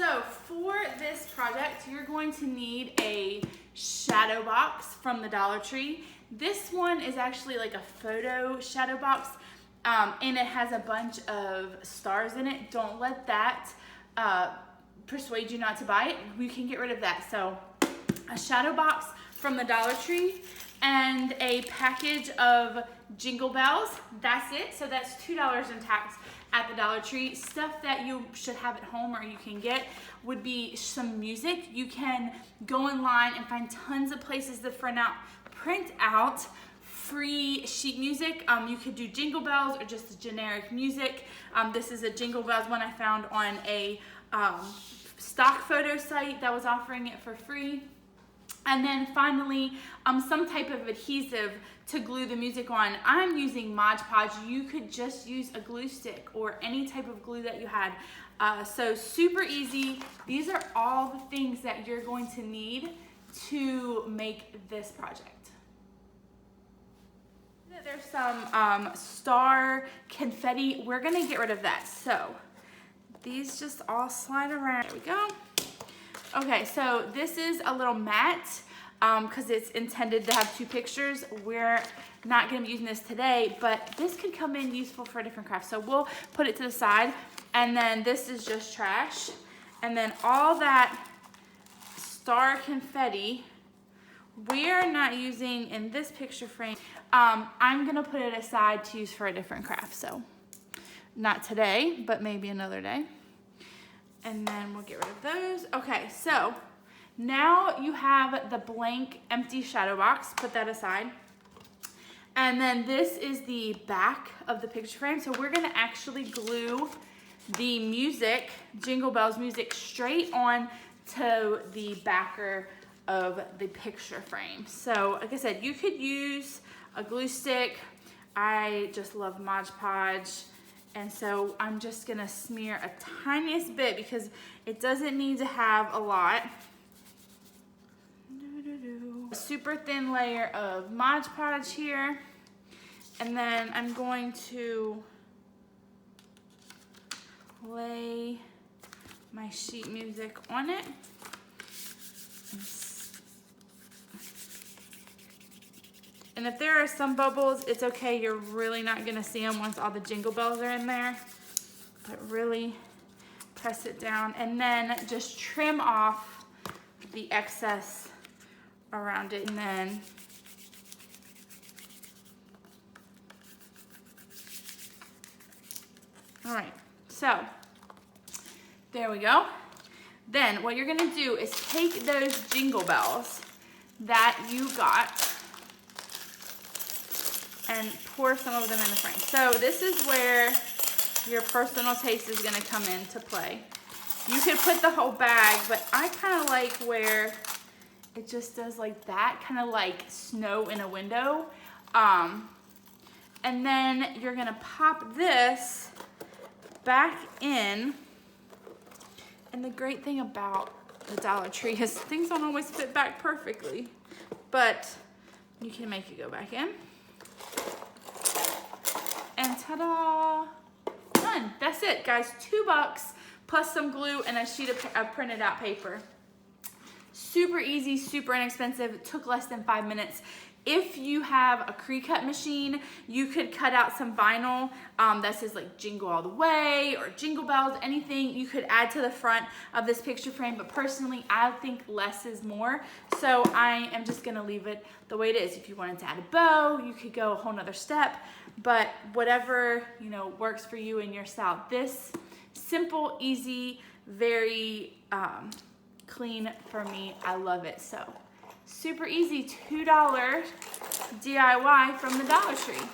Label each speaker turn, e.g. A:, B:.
A: so for this project, you're going to need a shadow box from the Dollar Tree. This one is actually like a photo shadow box, and it has a bunch of stars in it. Don't let that persuade you not to buy it. We can get rid of that. So a shadow box from the Dollar Tree and a package of Jingle Bells. That's it. So that's $2 in tax at the Dollar Tree. Stuff that you should have at home or you can get would be some music. You can go online and find tons of places to print out free sheet music. You could do Jingle Bells or just generic music. This is a Jingle Bells one I found on a stock photo site that was offering it for free. And then finally, some type of adhesive to glue the music on. I'm using Mod Podge. You could just use a glue stick or any type of glue that you had. So super easy. These are all the things that you're going to need to make this project. There's some star confetti. We're gonna get rid of that. So these just all slide around. There we go. Okay, so this is a little mat because it's intended to have two pictures. We're not gonna be using this today, but this could come in useful for a different craft. So we'll put it to the side, and then this is just trash. And then all that star confetti, we're not using in this picture frame. I'm gonna put it aside to use for a different craft. So not today, but maybe another day. And then we'll get rid of those. Okay, so now you have the blank empty shadow box. Put that aside. And then this is the back of the picture frame. So we're gonna actually glue the music, Jingle Bells music, straight on to the backer of the picture frame. So like I said, you could use a glue stick. I just love Mod Podge. And so I'm just gonna smear a tiniest bit because it doesn't need to have a lot. A super thin layer of Mod Podge here. And then I'm going to lay my sheet music on it. And if there are some bubbles, it's okay. You're really not gonna see them once all the Jingle Bells are in there. But really press it down and then just trim off the excess around it. And then all right, so there we go. Then what you're gonna do is take those Jingle Bells that you got and pour some of them in the frame. So this is where your personal taste is gonna come into play. You could put the whole bag, but I kind of like where it just does like that, kind of like snow in a window. And then you're gonna pop this back in. And the great thing about the Dollar Tree is things don't always fit back perfectly, but you can make it go back in. And ta-da, done. That's it, guys. $2 plus some glue and a sheet of printed out paper. Super easy, super inexpensive. It took less than 5 minutes. If you have a pre-cut machine, you could cut out some vinyl that says like Jingle All the Way or Jingle Bells, anything you could add to the front of this picture frame. But personally, I think less is more. So I am just gonna leave it the way it is. If you wanted to add a bow, you could go a whole nother step, but whatever, works for you and your style. This simple, easy, very clean for me. I love it. So super easy, $2 DIY from the Dollar Tree.